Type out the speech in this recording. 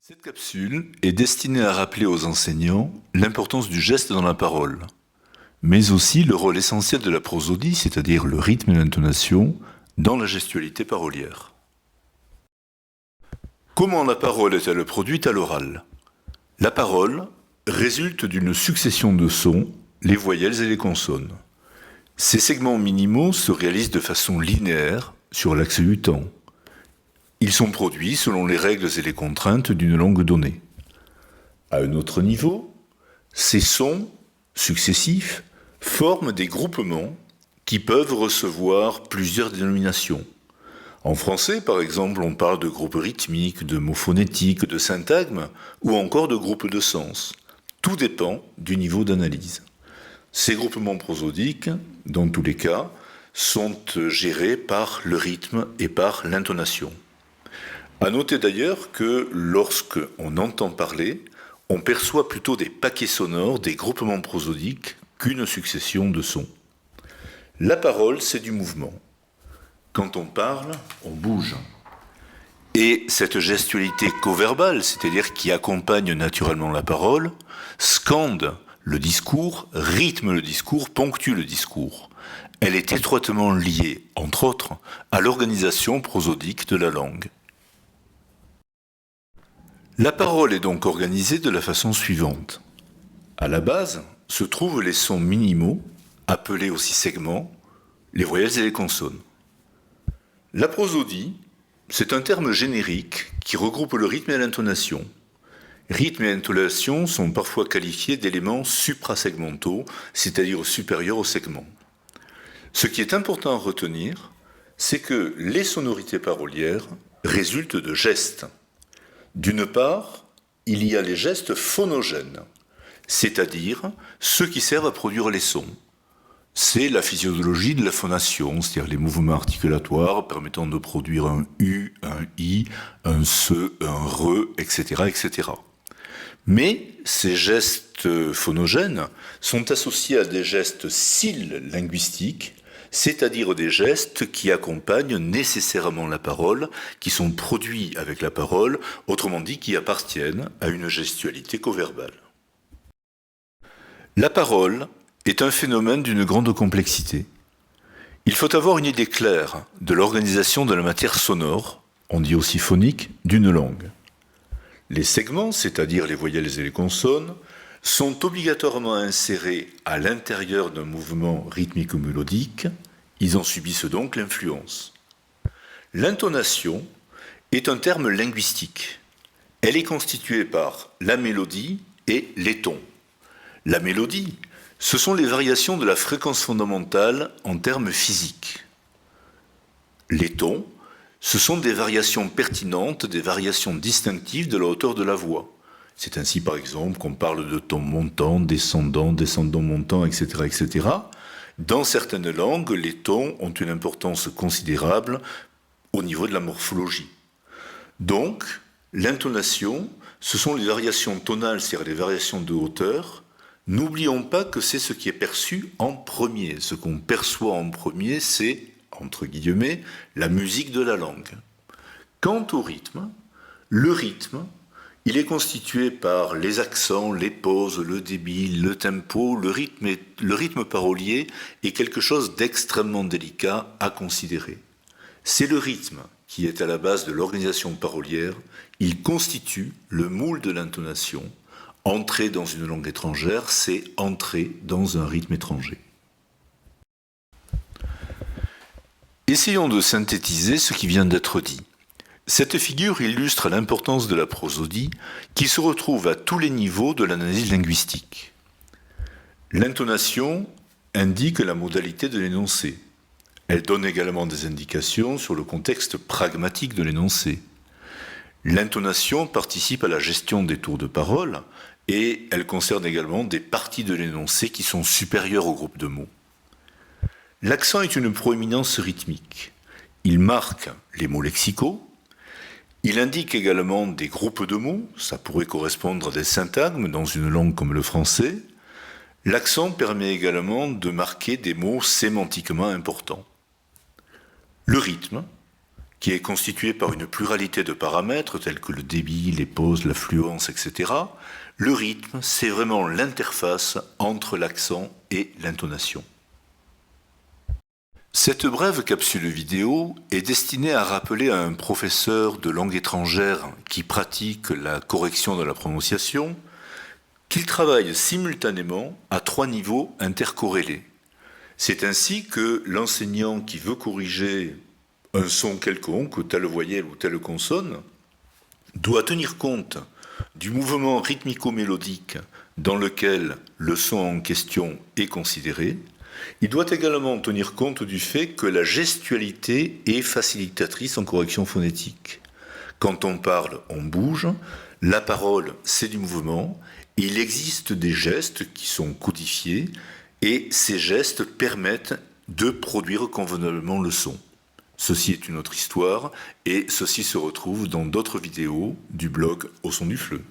Cette capsule est destinée à rappeler aux enseignants l'importance du geste dans la parole, mais aussi le rôle essentiel de la prosodie, c'est-à-dire le rythme et l'intonation, dans la gestualité parolière. Comment la parole est-elle produite à l'oral? La parole résulte d'une succession de sons, les voyelles et les consonnes. Ces segments minimaux se réalisent de façon linéaire sur l'axe du temps. Ils sont produits selon les règles et les contraintes d'une langue donnée. À un autre niveau, ces sons successifs forment des groupements qui peuvent recevoir plusieurs dénominations. En français, par exemple, on parle de groupes rythmiques, de mots phonétiques, de syntagmes ou encore de groupes de sens. Tout dépend du niveau d'analyse. Ces groupements prosodiques, dans tous les cas, sont gérés par le rythme et par l'intonation. À noter d'ailleurs que lorsque on entend parler, on perçoit plutôt des paquets sonores, des groupements prosodiques, qu'une succession de sons. La parole, c'est du mouvement. Quand on parle, on bouge. Et cette gestualité coverbale, c'est-à-dire qui accompagne naturellement la parole, scande le discours, rythme le discours, ponctue le discours. Elle est étroitement liée, entre autres, à l'organisation prosodique de la langue. La parole est donc organisée de la façon suivante. À la base se trouvent les sons minimaux, appelés aussi segments, les voyelles et les consonnes. La prosodie, c'est un terme générique qui regroupe le rythme et l'intonation. Rythme et intonation sont parfois qualifiés d'éléments suprasegmentaux, c'est-à-dire supérieurs aux segments. Ce qui est important à retenir, c'est que les sonorités parolières résultent de gestes. D'une part, il y a les gestes phonogènes, c'est-à-dire ceux qui servent à produire les sons. C'est la physiologie de la phonation, c'est-à-dire les mouvements articulatoires permettant de produire un U, un I, un SE, un RE, etc., etc. Mais ces gestes phonogènes sont associés à des gestes cils-linguistiques, c'est-à-dire des gestes qui accompagnent nécessairement la parole, qui sont produits avec la parole, autrement dit qui appartiennent à une gestualité coverbale. La parole est un phénomène d'une grande complexité. Il faut avoir une idée claire de l'organisation de la matière sonore, on dit aussi phonique, d'une langue. Les segments, c'est-à-dire les voyelles et les consonnes, sont obligatoirement insérés à l'intérieur d'un mouvement rythmique ou mélodique, ils en subissent donc l'influence. L'intonation est un terme linguistique. Elle est constituée par la mélodie et les tons. La mélodie, ce sont les variations de la fréquence fondamentale en termes physiques. Les tons, ce sont des variations pertinentes, des variations distinctives de la hauteur de la voix. C'est ainsi, par exemple, qu'on parle de tons montants, descendants, descendants montants, etc., etc. Dans certaines langues, les tons ont une importance considérable au niveau de la morphologie. Donc, l'intonation, ce sont les variations tonales, c'est-à-dire les variations de hauteur. N'oublions pas que c'est ce qui est perçu en premier. Ce qu'on perçoit en premier, c'est, entre guillemets, la musique de la langue. Quant au rythme, le rythme, il est constitué par les accents, les pauses, le débit, le tempo. Le rythme parolier est quelque chose d'extrêmement délicat à considérer. C'est le rythme qui est à la base de l'organisation parolière. Il constitue le moule de l'intonation. Entrer dans une langue étrangère, c'est entrer dans un rythme étranger. Essayons de synthétiser ce qui vient d'être dit. Cette figure illustre l'importance de la prosodie qui se retrouve à tous les niveaux de l'analyse linguistique. L'intonation indique la modalité de l'énoncé. Elle donne également des indications sur le contexte pragmatique de l'énoncé. L'intonation participe à la gestion des tours de parole et elle concerne également des parties de l'énoncé qui sont supérieures au groupe de mots. L'accent est une proéminence rythmique. Il marque les mots lexicaux. Il indique également des groupes de mots, ça pourrait correspondre à des syntagmes dans une langue comme le français. L'accent permet également de marquer des mots sémantiquement importants. Le rythme, qui est constitué par une pluralité de paramètres tels que le débit, les pauses, l'affluence, etc. Le rythme, c'est vraiment l'interface entre l'accent et l'intonation. Cette brève capsule vidéo est destinée à rappeler à un professeur de langue étrangère qui pratique la correction de la prononciation qu'il travaille simultanément à 3 niveaux intercorrélés. C'est ainsi que l'enseignant qui veut corriger un son quelconque, telle voyelle ou telle consonne, doit tenir compte du mouvement rythmico-mélodique dans lequel le son en question est considéré. Il doit également tenir compte du fait que la gestualité est facilitatrice en correction phonétique. Quand on parle, on bouge, la parole, c'est du mouvement, il existe des gestes qui sont codifiés et ces gestes permettent de produire convenablement le son. Ceci est une autre histoire et ceci se retrouve dans d'autres vidéos du blog Au son du fleu.